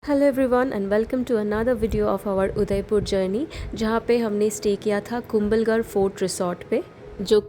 Hello everyone and welcome to another video of our Udaipur journey, जहाँ पे हमने stay किया था कुंभलगढ़ फोर्ट रिसोर्ट पे। जो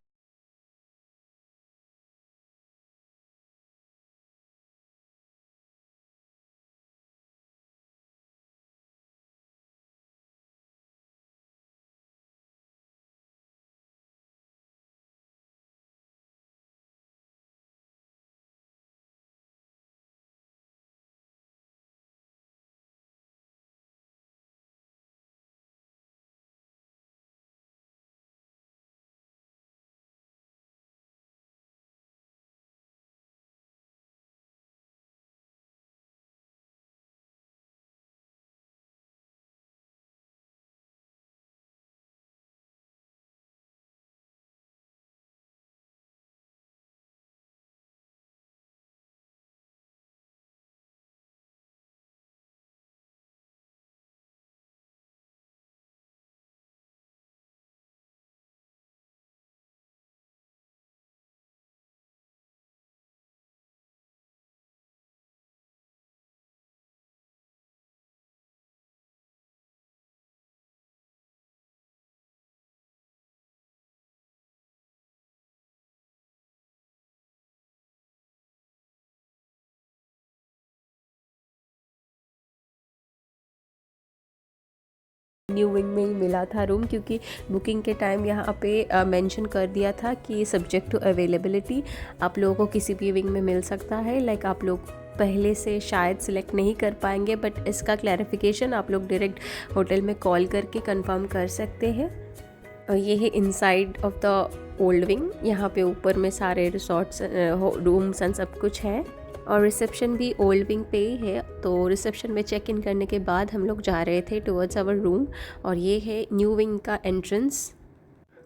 न्यू विंग में ही मिला था रूम, क्योंकि बुकिंग के टाइम यहाँ पे मेंशन कर दिया था कि सब्जेक्ट टू अवेलेबिलिटी आप लोगों को किसी भी विंग में मिल सकता है। लाइक आप लोग पहले से शायद सिलेक्ट नहीं कर पाएंगे, बट इसका क्लैरिफिकेशन आप लोग डायरेक्ट होटल में कॉल करके कंफर्म कर सकते हैं। और ये है inside of the old wing. यहाँ पे ऊपर में सारे रिसोर्ट्स, रूम्स एंड सब कुछ है, और रिसेप्शन भी ओल्ड विंग पे ही है। तो रिसेप्शन में चेक इन करने के बाद हम लोग जा रहे थे टुवर्ड्स आवर रूम, और ये है न्यू विंग का एंट्रेंस,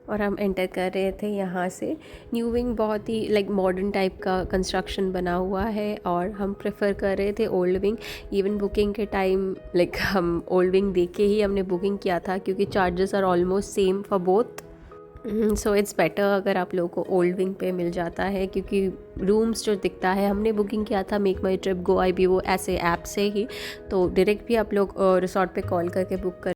और हम एंटर कर रहे थे यहाँ से। न्यू विंग बहुत ही लाइक मॉडर्न टाइप का कंस्ट्रक्शन बना हुआ है, और हम प्रेफर कर रहे थे ओल्ड विंग। इवन बुकिंग के टाइम लाइक हम ओल्ड विंग देख के ही हमने बुकिंग किया था, क्योंकि charges are almost same for both. So it's better अगर आप लोगों को ओल्ड विंग पे मिल जाता है, क्योंकि रूम्स जो दिखता है, हमने बुकिंग किया था मेक माई ट्रिप, गो आई बी वो ऐसे ऐप से ही, तो डायरेक्ट भी आप लोग रिसोर्ट पे कॉल करके बुक कर।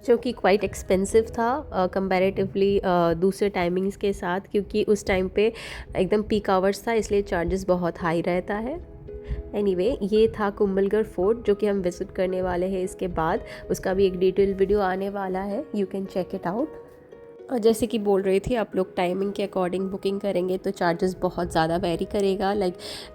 जो कि क्वाइट एक्सपेंसिव था कंपैरेटिवली दूसरे टाइमिंग्स के साथ, क्योंकि उस टाइम पे एकदम पीक आवर्स था, इसलिए चार्जेस बहुत हाई रहता है। एनीवे, ये था कुंभलगढ़ फोर्ट जो कि हम विज़िट करने वाले हैं इसके बाद। उसका भी एक डिटेल वीडियो आने वाला है, you can check it out. और जैसे कि बोल रही थी, आप लोग टाइमिंग के अकॉर्डिंग बुकिंग करेंगे तो चार्जेस बहुत ज़्यादा वेरी करेगा। लाइक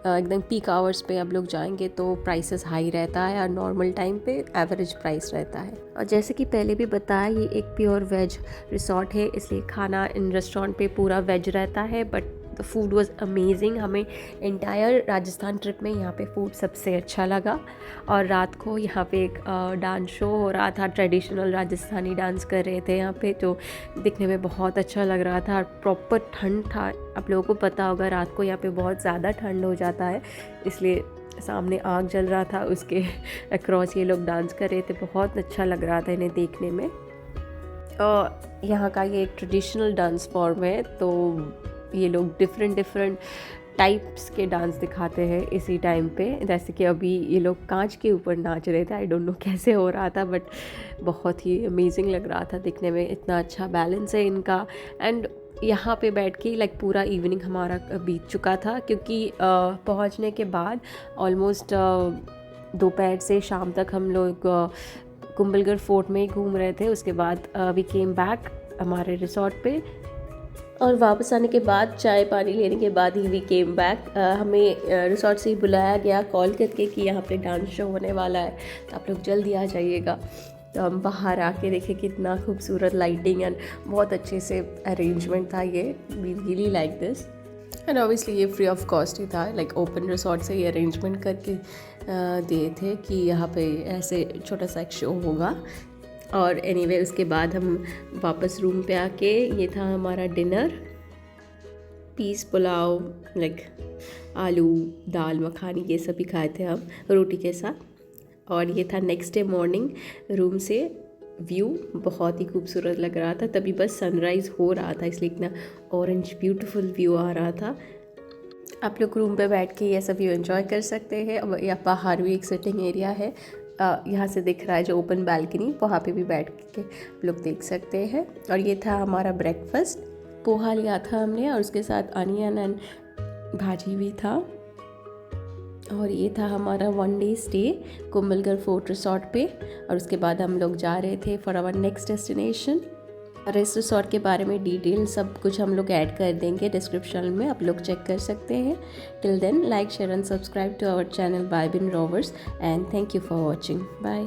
एकदम पीक आवर्स पे आप लोग जाएंगे तो प्राइसेस हाई रहता है, और नॉर्मल टाइम पे एवरेज प्राइस रहता है। और जैसे कि पहले भी बताया, ये एक प्योर वेज रिसोर्ट है, इसलिए खाना इन रेस्टोरेंट पे पूरा वेज रहता है, but the food was amazing. हमें एंटायर राजस्थान ट्रिप में यहाँ पे फूड सबसे अच्छा लगा। और रात को यहाँ पे एक डांस शो हो रहा था, ट्रेडिशनल राजस्थानी डांस कर रहे थे यहाँ पे, तो दिखने में बहुत अच्छा लग रहा था। और प्रॉपर ठंड था, आप लोगों को पता होगा रात को यहाँ पे बहुत ज़्यादा ठंड हो जाता है, इसलिए सामने आग जल रहा था, उसके अक्रॉस ये लोग डांस कर रहे थे। बहुत अच्छा लग रहा था इन्हें देखने में। यहाँ का ये एक ट्रेडिशनल डांस फॉर्म है, तो ये लोग डिफरेंट टाइप्स के डांस दिखाते हैं इसी टाइम पे। जैसे कि अभी ये लोग कांच के ऊपर नाच रहे थे, आई डोंट नो कैसे हो रहा था, बट बहुत ही अमेजिंग लग रहा था दिखने में। इतना अच्छा बैलेंस है इनका। एंड यहाँ पे बैठ के लाइक पूरा इवनिंग हमारा बीत चुका था, क्योंकि पहुँचने के बाद ऑलमोस्ट दोपहर से शाम तक हम लोग कुंभलगढ़ फोर्ट में ही घूम रहे थे। उसके बाद वी केम बैक हमारे रिसोर्ट पे, और वापस आने के बाद चाय पानी लेने के बाद ही वी केम बैक। हमें रिसोर्ट से ही बुलाया गया कॉल करके कि यहाँ पे डांस शो होने वाला है, तो आप लोग जल्दी आ जाइएगा। तो हम बाहर आके देखे कितना खूबसूरत लाइटिंग एंड बहुत अच्छे से अरेंजमेंट था। ये we really like this. And obviously ये फ्री ऑफ कॉस्ट ही था, लाइक ओपन रिसोर्ट से ये अरेंजमेंट करके दिए थे कि यहाँ पे ऐसे छोटा सा एक शो होगा। और एनीवे उसके बाद हम वापस रूम पे आके, ये था हमारा डिनर, पीस पुलाव, लाइक आलू दाल मखानी, ये सभी खाए थे हम रोटी के साथ। और ये था नेक्स्ट डे मॉर्निंग, रूम से व्यू बहुत ही खूबसूरत लग रहा था। तभी बस सनराइज़ हो रहा था, इसलिए इतना ऑरेंज ब्यूटीफुल व्यू आ रहा था। आप लोग रूम पे बैठ के ये सब व्यू एंजॉय कर सकते हैं। अब या बाहर भी एक सिटिंग एरिया है, यहाँ से दिख रहा है जो ओपन बालकनी, वहाँ पे भी बैठ के आप लोग देख सकते हैं। और ये था हमारा ब्रेकफास्ट, पोहा लिया था हमने और उसके साथ अनियन एंड भाजी भी था। और ये था हमारा 1 day stay Kumbhalgarh fort resort पे। और उसके बाद हम लोग जा रहे थे फॉर आवर नेक्स्ट डेस्टिनेशन। और इस रिसोर्ट के बारे में डिटेल सब कुछ हम लोग ऐड कर देंगे डिस्क्रिप्शन में, आप लोग चेक कर सकते हैं। Till then like share and subscribe to our channel by Bin Rovers and thank you for watching. Bye.